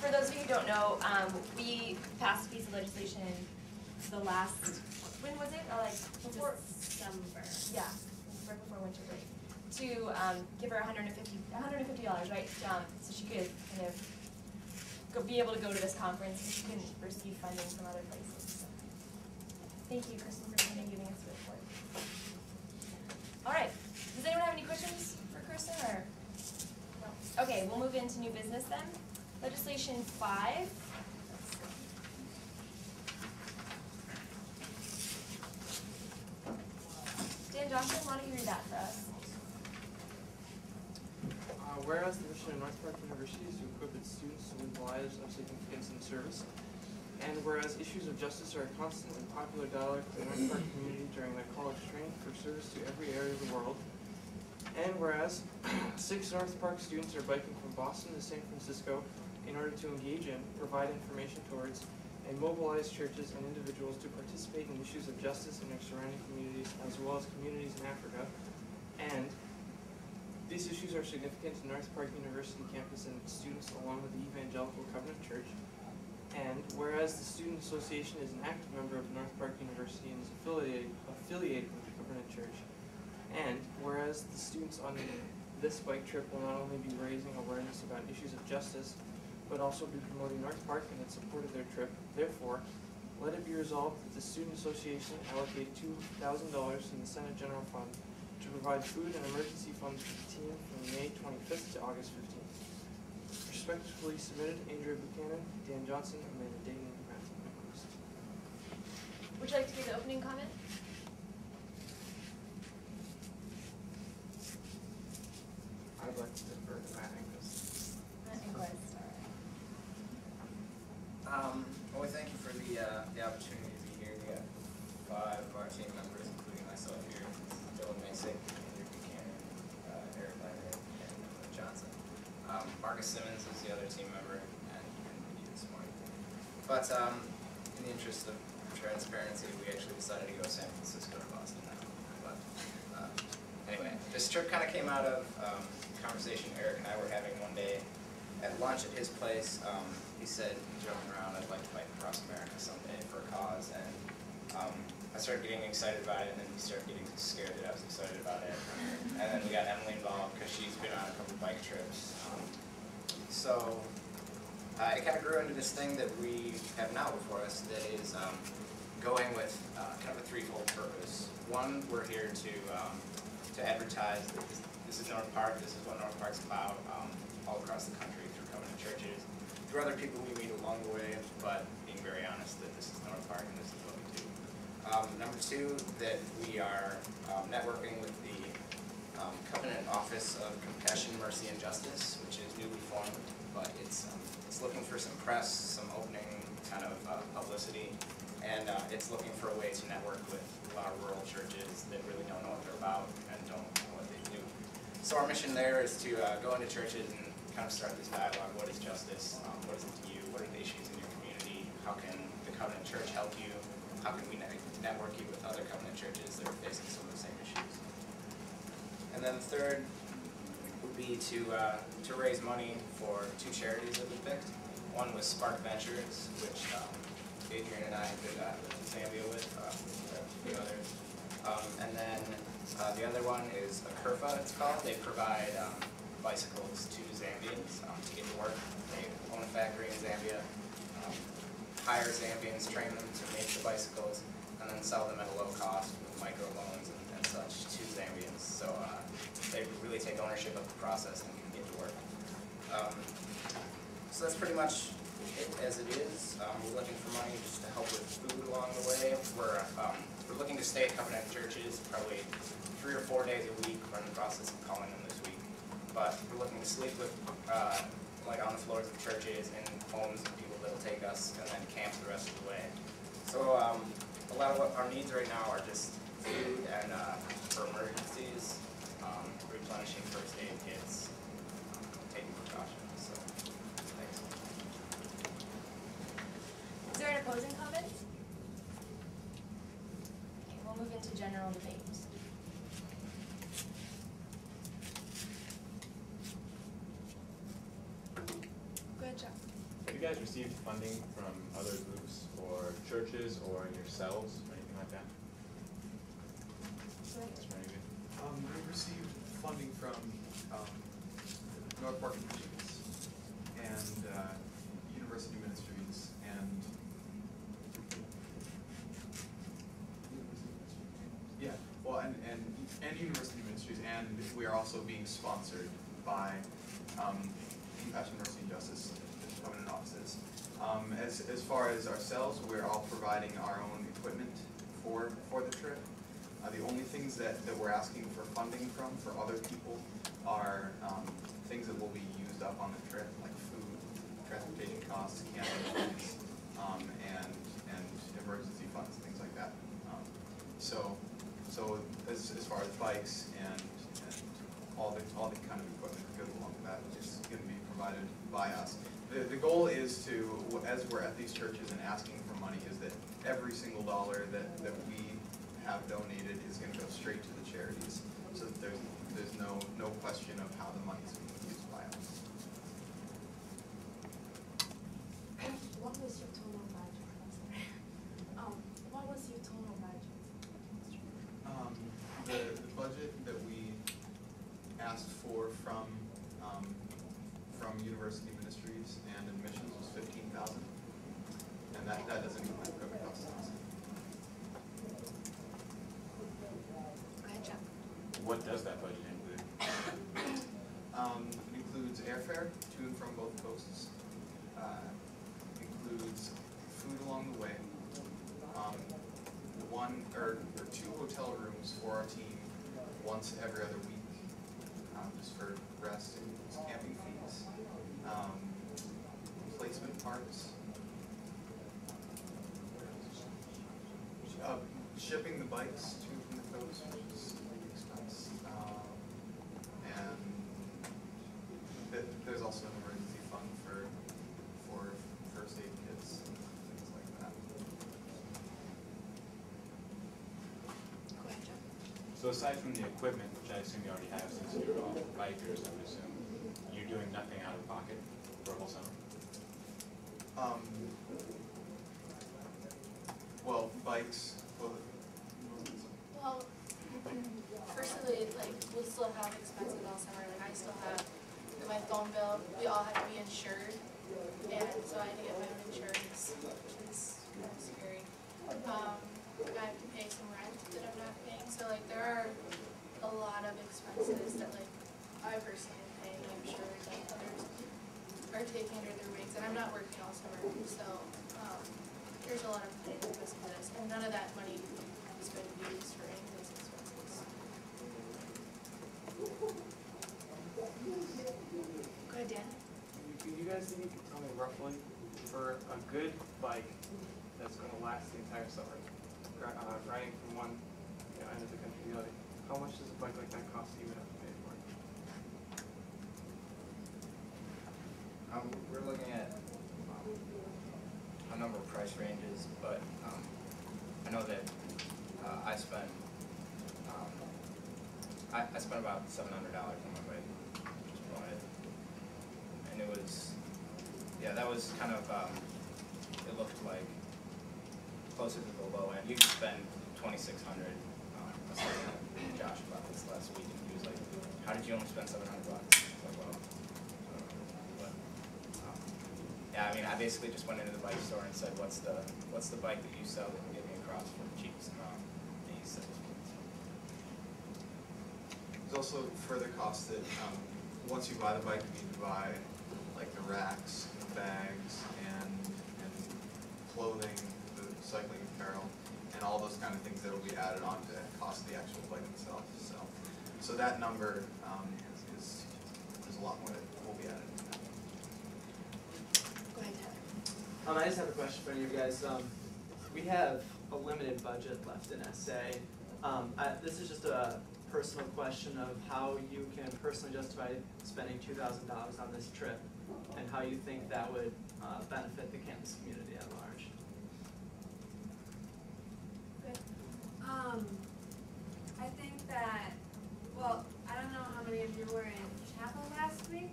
for those of you who don't know, we passed a piece of legislation the last, when was it? Like before December. Yeah, right before winter break, to give her $150, right? So she could kind of be able to go to this conference, and she couldn't receive funding from other places. So. Thank you, Kristen, for coming and giving us the report. All right. Does anyone have any questions for Kristen, or no? Okay, we'll move into new business then. Legislation 5. Dan Johnson, why don't you read that for us? Whereas the mission of North Park University is to equip its students to live lives of significance and service, and whereas issues of justice are a constant and popular dialogue for the North Park community during their college training for service to every area of the world, and whereas 6 North Park students are biking from Boston to San Francisco in order to engage in, provide information towards, and mobilize churches and individuals to participate in issues of justice in their surrounding communities as well as communities in Africa, and these issues are significant to North Park University campus and its students along with the Evangelical Covenant Church. And whereas the Student Association is an active member of North Park University and is affiliated with the Covenant Church. And whereas the students on this bike trip will not only be raising awareness about issues of justice, but also be promoting North Park and its support of their trip. Therefore, let it be resolved that the Student Association allocate $2,000 from the Senate General Fund to provide food and emergency funds for the team from May 25th to August 15th. Respectfully submitted, Adrian Buchanan, Dan Johnson, Amanda Dayton, and Matthew Nicholas. Would you like to give the opening comment? I'd like to defer to Matt Nicholas. Matt Nicholas, all right. Well, thank you for the opportunity to be here. We got 5 of our team members, including myself here. Dylan Masick, Andrew Buchanan, Eric Leonard, and Johnson. Marcus Simmons is the other team member, and he couldn't be this morning. But in the interest of transparency, we actually decided to go San Francisco to Boston now. But anyway, this trip kind of came out of a conversation Eric and I were having one day at lunch at his place. He said, joking around, I'd like to bike across America someday for a cause, and I started getting excited about it, and then he started getting scared that I was excited about it. And then we got Emily involved because she's been on a couple bike trips. So it kind of grew into this thing that we have now before us that is going with kind of a threefold purpose. One, we're here to advertise that this is North Park, this is what North Park's about, all across the country through Covenant churches, through other people we meet along the way, but being very honest that this is North Park and this is what we do. Number 2, that we are networking with the Covenant Office of Compassion, Mercy, and Justice, which is newly formed, but it's looking for some press, some opening kind of publicity, and it's looking for a way to network with a lot of rural churches that really don't know what they're about and don't know what they do. So our mission there is to go into churches and kind of start this dialogue. What is justice? What is it to you? What are the issues in your community? How can the Covenant Church help you? How can we network you with other Covenant churches that are facing some of the same issues? And then the third would be to raise money for 2 charities that we picked. One was Spark Ventures, which Adrian and I did Zambia with, a few others. And then the other one is a Kerfa, it's called. They provide bicycles to Zambians to get to work. They own a factory in Zambia, hire Zambians, train them to make the bicycles, and then sell them at a low cost with microloans and such to Zambians. So they really take ownership of the process and can get to work. So that's pretty much it as it is. We're looking for money just to help with food along the way. We're looking to stay at Covenant churches probably 3 or 4 days a week. We're in the process of calling them this week. But we're looking to sleep with, like on the floors of churches and homes of people that will take us, and then camp the rest of the way. So a lot of what our needs right now are just food and for emergencies, replenishing first aid kits, taking precautions. So thanks. Is there an opposing comment? Okay, we'll move into general debate. Good job. Thank you. guys received funding from other groups or churches or yourselves or anything like that? That's very good. We received funding from North Park Ministries and University Ministries and University Ministries, and we are also being sponsored by Compassion, Mercy, and Justice Covenant offices. As far as ourselves, we're all providing our own equipment for the trip. The only things that we're asking for funding from for other people are things that will be used up on the trip, like food, transportation costs, camping funds, and emergency funds, things like that. So as far as bikes and all the kind of equipment that goes along with that is going to be provided by us. The goal is to, as we're at these churches and asking for money, is that every single dollar that we have donated is going to go straight to the charities, so that there's no question of how the money is being used by us. What was your total budget? What was your total budget? The budget that we asked for from University Ministries and admissions was $15,000, and that doesn't include equipment costs. Go ahead, John. What does that budget include? It includes airfare to and from both coasts. Includes food along the way. One or two hotel rooms for our team once every other week, just for rest and camping fees. Placement parts. Shipping the bikes to and from the coast, which is a big expense. And there's also an emergency fund for first aid kits and things like that. Go ahead, John. So aside from the equipment, which I assume you already have since you're all bikers, I would assume, you're doing nothing out of pocket for a whole summer? Well, bikes. Well, firstly, like, we'll still have expenses all summer. Like, I still have my phone bill. We all have to be insured, and so I had to get my own insurance, which is kind of scary. I have to pay some rent that I'm not paying. So, like, there are a lot of expenses that, like, I personally am paying. I'm sure like others are taking under their wings, and I'm not working all summer, so there's a lot of money that goes into this, and none of that money has been used for any of these expenses. Go ahead, Dan. You guys think you can tell me roughly, for a good bike that's going to last the entire summer, riding from one end of the country to the other, how much does a bike like that cost you would have to pay for it? We're looking at a number of price ranges, but I know that I spent about $700 on my bike, just bought it, and it was, yeah, that was kind of, it looked like closer to the low end. You could spend $2,600. I was talking to Josh about this last week, and he was like, "How did you only spend $700?" I was like, well, but yeah, I mean, I basically just went into the bike store and said, "What's the bike that you sell that can get me across for the cheapest amount?" And he said, There's also further costs that once you buy the bike, you need to buy like the racks, the bags, and clothing, the cycling apparel, and all those kind of things that will be added on to cost the actual bike itself. So that number is a lot more that will be added. Go ahead, Tyler. I just have a question for you guys. We have a limited budget left in SA. This is just a personal question of how you can personally justify spending $2,000 on this trip, and how you think that would benefit the campus community at large. I think that, well, I don't know how many of you were in chapel last week,